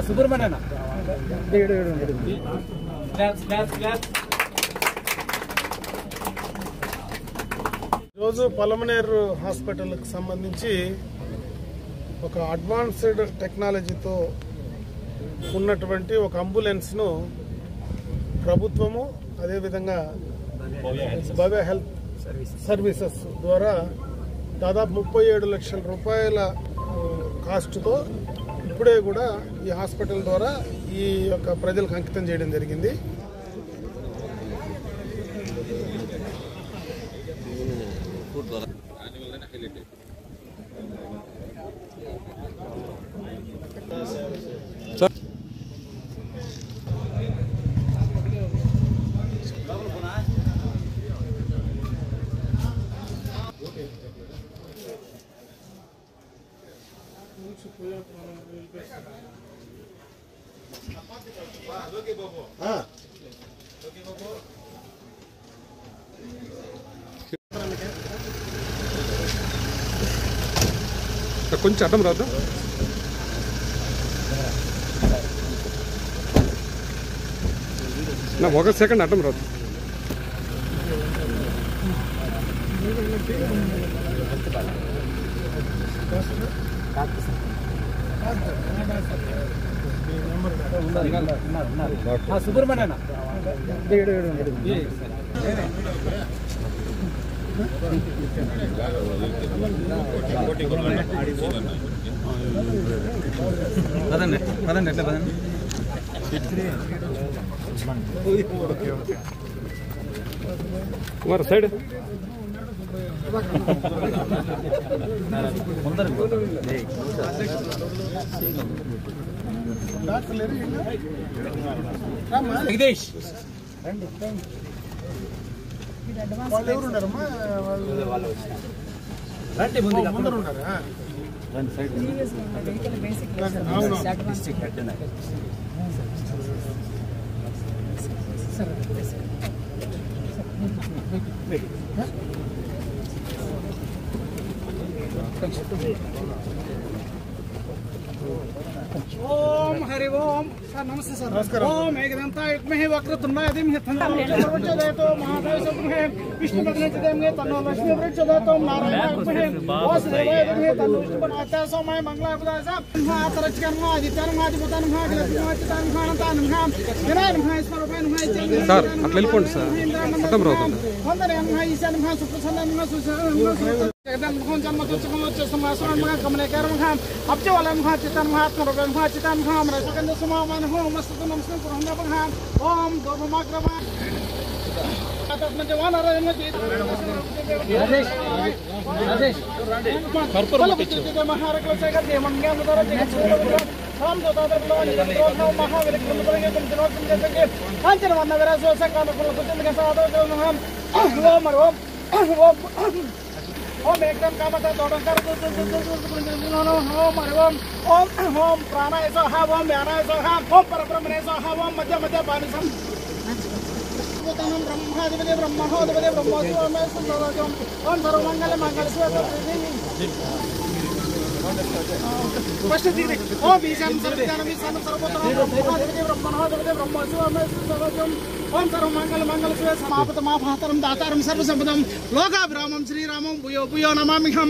సుబ్రహ్మణ్యన ఈరోజు పలమనేరు హాస్పిటల్కి సంబంధించి ఒక అడ్వాన్స్డ్ టెక్నాలజీతో ఉన్నటువంటి ఒక అంబులెన్స్ను ప్రభుత్వము అదేవిధంగా భవ్య హెల్త్ సర్వీసెస్ ద్వారా దాదాపు 37 లక్షల రూపాయల కాస్ట్తో ఇప్పుడే కూడా ఈ హాస్పిటల్ ద్వారా ఈ యొక్క ప్రజలకు అంకితం చేయడం జరిగింది. కొంచెం అడ్డం రాదు. నా ఒక సెకండ్ అడ్డం రాదు. సుబ్రహ్మణ్యన పదండి పదండి ఎట్లా పదండి. కుమార్ సైడ్ జగదీష్ వాళ్ళు ఎవరు ఉన్నారమ్మా? ముందర ఉన్నారా? ఓం హరి ఓం సార్. నమస్తే సార్. నమస్కారం. ఓం ఏకదంతాయ విద్మహే వక్రతుండాయ ధీమహి తన్నో ప్రచోదయాత్ మహాదేవాయ విద్మహే విష్ణుపత్నే ధీమహి తన్నో లక్ష్మీ ప్రచోదయాత్ నారాయణాయ విద్మహే వాసుదేవాయ ధీమహి తన్నో విష్ణుపత్నే సోమాయ మంగళాయ మహాతరచకర్మ ఆదిత్యర్మాదిపతన్ మహాగ్రహణతాన్ వినాయక మహేశ్వరపై మహేశ్వర సార్ అట్లా వెళ్ళిపోండి సార్. అడ్డం రాదు. వందనే మహేశ్వర మహా సుప్రసన్న సుసన్న జగదం మహం జన్మ తుచ్చకం వచ్చేసమాసన మహా కమలేకర మహా అబ్జవల మహా చితన్ మహాత్మ రూప మహా చితన్ మహా రసకంద సుమామన హో మస్తు నమస్కారం పురంద మహా ఓం గోపమాగ్రమ ఆత్మ జవాన రజమతి రాజేష్ రాజేష్ కర్పూర పిచ్చి మహారకల సేగర్ దేమం జ్ఞాన దర జగత్ ఓం దోదరలో మహావిరక్రమ పరంగం దినోత్సవం చేసే కాంచన వర్ణ విరాసో సంకాన కుల కుతింగ సాధో మహా ఓం ఓం ఓం ओम एकदम काम आता तोड़न कर ओम ओम ओम ओम प्राणाय स्वाहा ओम व्यानाय स्वाहा ओम परब्रह्मणे स्वाहा ओम मध्य मध्य पानिसम तनं ब्रह्माधिपति ब्रह्मणोधिपति ब्रह्मोत्सवमे सुंदरजम ओम सर्वमंगल मंगल शिव फर्स्ट डिग्री ओम ईशान सर्वज्ञान ईशान सर्वोत्तम ब्रह्माधिपति ब्रह्मणोधिपति ब्रह्मोत्सवमे सुंदरजम ओम सर्वमंगल मंगल शिव समापत माफातरम दातारम सर्वसंपदम लोकाभिरामं श्रीरामं भूयो भूयो नमाम्यहं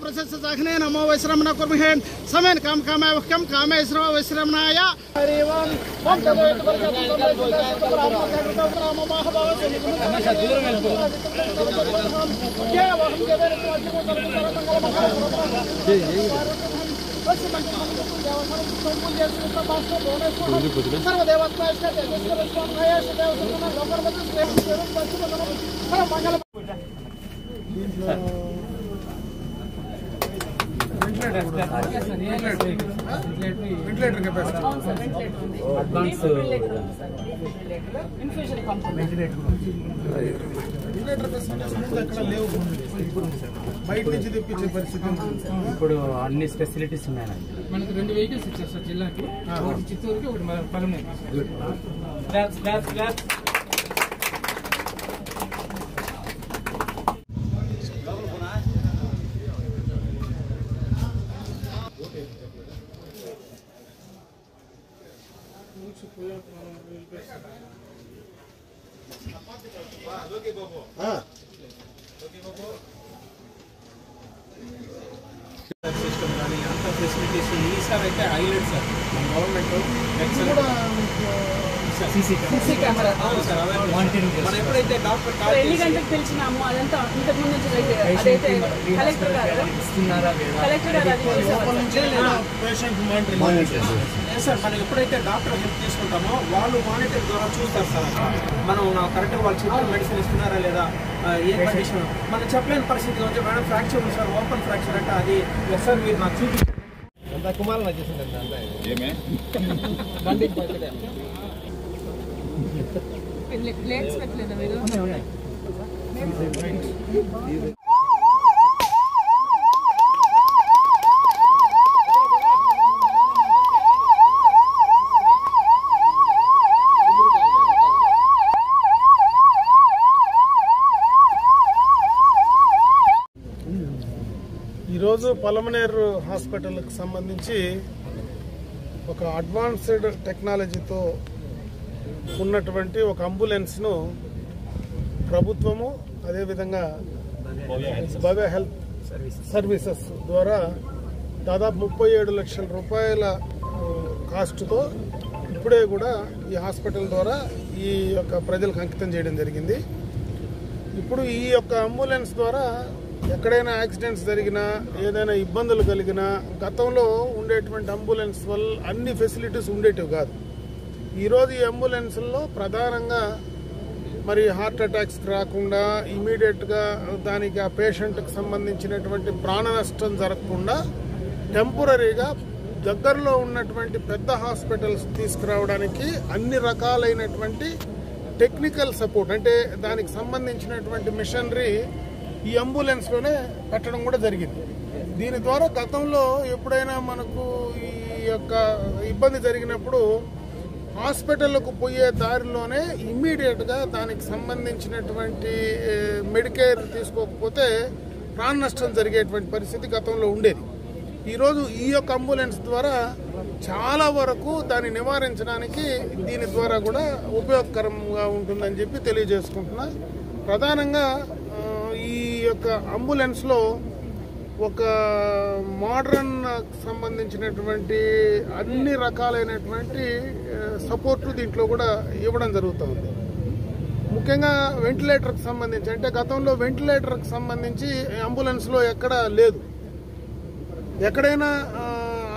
प्रशस्त साखने नमो वैश्रमण कुर्महे समेन काम कामाय वक्कम कामे श्रव वैश्रमणाय हरि ओम ओम तदोयत बरकत राम महाभाव हमेशा दूर में क्या वह हम के बारे में ventilator capacity advance infusion ventilator facilities ఎక్కడ లేవు. బయట నుంచి తెప్పించే పరిస్థితి ఇప్పుడు అన్ని ఫెసిలిటీస్ ఉన్నాయండి. మనకు 2 వెహికల్స్ ఇచ్చారు సార్ జిల్లాకి, ఒకటి చిత్తూరుకి ఒకటి పలమనేరు. సిస్టమ్ కానీ అంత ఫెసిలిటీస్ ఈసారి అయితే హైలైట్ సార్ మన గవర్నమెంట్ సీసీ కెమెరా మనం ఎప్పుడైతే డాక్టర్ ఇప్పుడు ఎన్ని గంటలకు తెలిసినాము అదంతా ఇంతకు ముందు నుంచి అదైతే కలెక్టర్ గారు పేషెంట్ మానిటరింగ్ సార్ మనం ఎప్పుడైతే డాక్టర్ హెల్ప్ తీసుకుంటామో వాళ్ళు మానిటర్ ద్వారా చూస్తారు సార్ మనం కరెక్ట్గా వాళ్ళు చెప్పిన మెడిసిన్ ఇస్తున్నారా లేదా ఏ కండిషన్ మనం చెప్పలేని పరిస్థితి వచ్చి మేడం ఫ్రాక్చర్ ఉంది సార్ ఓపెన్ ఫ్రాక్చర్ అంటే అది సార్ మీరు నాకు చూపించండి అంత కుమారం వచ్చేసిందండి అంతా ప్లేట్స్ పెట్టలేదా మీరు ఈరోజు పలమనేరు హాస్పిటల్కి సంబంధించి ఒక అడ్వాన్స్డ్ టెక్నాలజీతో ఉన్నటువంటి ఒక అంబులెన్స్ను ప్రభుత్వము అదేవిధంగా భవ్య హెల్త్ సర్వీసెస్ ద్వారా దాదాపు 37 లక్షల రూపాయల కాస్ట్తో ఇప్పుడే కూడా ఈ హాస్పిటల్ ద్వారా ఈ యొక్క ప్రజలకు అంకితం చేయడం జరిగింది. ఇప్పుడు ఈ యొక్క అంబులెన్స్ ద్వారా ఎక్కడైనా యాక్సిడెంట్స్ జరిగినా ఏదైనా ఇబ్బందులు కలిగినా గతంలో ఉండేటువంటి అంబులెన్స్ వల్ల అన్ని ఫెసిలిటీస్ ఉండేటివి కాదు. ఈరోజు ఈ అంబులెన్స్లో ప్రధానంగా మరి హార్ట్ అటాక్స్ రాకుండా ఇమీడియట్గా దానికి ఆ పేషెంట్కి సంబంధించినటువంటి ప్రాణ నష్టం జరగకుండా టెంపరీగా దగ్గరలో ఉన్నటువంటి పెద్ద హాస్పిటల్స్ తీసుకురావడానికి అన్ని రకాలైనటువంటి టెక్నికల్ సపోర్ట్ అంటే దానికి సంబంధించినటువంటి మిషనరీ ఈ అంబులెన్స్లోనే పెట్టడం కూడా జరిగింది. దీని ద్వారా గతంలో ఎప్పుడైనా మనకు ఈ యొక్క ఇబ్బంది జరిగినప్పుడు హాస్పిటల్కు పోయే దారిలోనే ఇమ్మీడియట్గా దానికి సంబంధించినటువంటి మెడికేర్ తీసుకోకపోతే ప్రాణ నష్టం జరిగేటువంటి పరిస్థితి గతంలో ఉండేది. ఈరోజు ఈ యొక్క అంబులెన్స్ ద్వారా చాలా వరకు దాన్ని నివారించడానికి దీని ద్వారా కూడా ఉపయోగకరంగా ఉంటుందని చెప్పి తెలియజేసుకుంటున్నా. ప్రధానంగా ఈ యొక్క అంబులెన్స్లో ఒక మోడర్న్ సంబంధించినటువంటి అన్ని రకాలైనటువంటి సపోర్టు దీంట్లో కూడా ఇవ్వడం జరుగుతుంది. ముఖ్యంగా వెంటిలేటర్కి సంబంధించి అంటే గతంలో వెంటిలేటర్కి సంబంధించి అంబులెన్స్లో ఎక్కడా లేదు. ఎక్కడైనా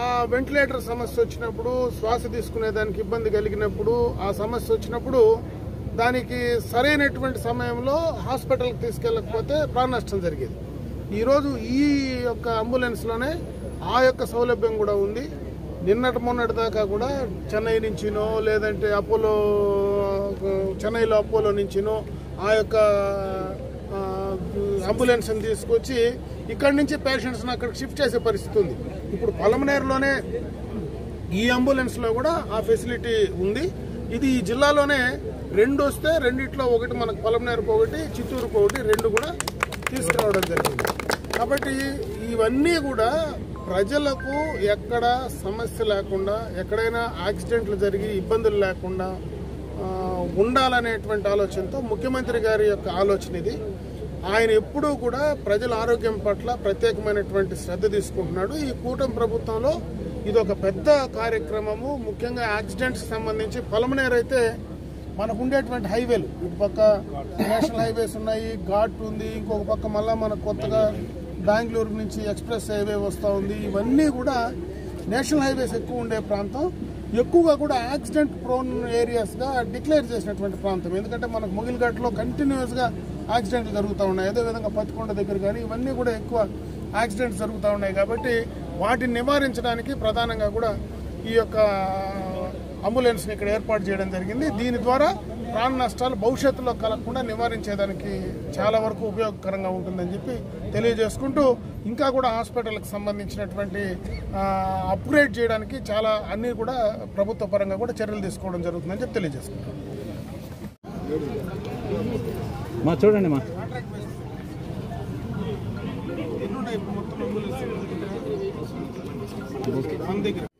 ఆ వెంటిలేటర్ సమస్య వచ్చినప్పుడు శ్వాస తీసుకునేదానికి ఇబ్బంది కలిగినప్పుడు ఆ సమస్య వచ్చినప్పుడు దానికి సరైనటువంటి సమయంలో హాస్పిటల్కి తీసుకెళ్ళకపోతే ప్రాణ నష్టం జరిగేది. ఈరోజు ఈ యొక్క అంబులెన్స్లోనే ఆ యొక్క సౌలభ్యం కూడా ఉంది. మొన్నటి దాకా కూడా చెన్నై నుంచినో లేదంటే చెన్నైలో అపోలో నుంచినో ఆ యొక్క అంబులెన్స్ని తీసుకొచ్చి ఇక్కడి నుంచి పేషెంట్స్ని అక్కడికి షిఫ్ట్ చేసే పరిస్థితి ఉంది. ఇప్పుడు పలమనేరులోనే ఈ అంబులెన్స్లో కూడా ఆ ఫెసిలిటీ ఉంది. ఇది ఈ జిల్లాలోనే 2 వస్తే రెండిట్లో ఒకటి మనకు పలమనేరుకు ఒకటి చిత్తూరుకు ఒకటి 2 కూడా తీసుకురావడం జరిగింది. కాబట్టి ఇవన్నీ కూడా ప్రజలకు ఎక్కడ సమస్య లేకుండా ఎక్కడైనా యాక్సిడెంట్లు జరిగి ఇబ్బందులు లేకుండా ఉండాలనేటువంటి ఆలోచనతో ముఖ్యమంత్రి గారి యొక్క ఆలోచన ఇది. ఆయన ఎప్పుడూ కూడా ప్రజల ఆరోగ్యం పట్ల ప్రత్యేకమైనటువంటి శ్రద్ధ తీసుకుంటున్నాడు. ఈ కూటమి ప్రభుత్వంలో ఇది ఒక పెద్ద కార్యక్రమము. ముఖ్యంగా యాక్సిడెంట్స్ సంబంధించి పలమనేరు అయితే మనకు ఉండేటువంటి హైవేలు ఇటు పక్క నేషనల్ హైవేస్ ఉన్నాయి, ఘాట్ ఉంది, ఇంకొక పక్క మళ్ళీ మనకు కొత్తగా బెంగళూరు నుంచి ఎక్స్ప్రెస్ హైవే వస్తూ ఉంది. ఇవన్నీ కూడా నేషనల్ హైవేస్ ఎక్కువ ఉండే ప్రాంతం, ఎక్కువగా కూడా యాక్సిడెంట్ ప్రోన్ ఏరియాస్గా డిక్లేర్ చేసినటువంటి ప్రాంతం. ఎందుకంటే మనకు మొగిల్ఘాట్లో కంటిన్యూస్గా యాక్సిడెంట్లు జరుగుతూ ఉన్నాయి. అదేవిధంగా పత్తికొండ దగ్గర కానీ ఇవన్నీ కూడా ఎక్కువ యాక్సిడెంట్స్ జరుగుతూ ఉన్నాయి. కాబట్టి వాటిని నివారించడానికి ప్రధానంగా కూడా ఈ యొక్క అంబులెన్స్ని ఇక్కడ ఏర్పాటు చేయడం జరిగింది. దీని ద్వారా ప్రాణ నష్టాలు భవిష్యత్తులో కలగకుండా నివారించేదానికి చాలా వరకు ఉపయోగకరంగా ఉంటుందని చెప్పి తెలియజేసుకుంటూ ఇంకా కూడా హాస్పిటల్కి సంబంధించినటువంటి అప్గ్రేడ్ చేయడానికి చాలా అన్నీ కూడా ప్రభుత్వ పరంగా కూడా చర్యలు తీసుకోవడం జరుగుతుందని చెప్పి తెలియజేసుకుంటాం. చూడండి మొత్తం అంబులెన్స్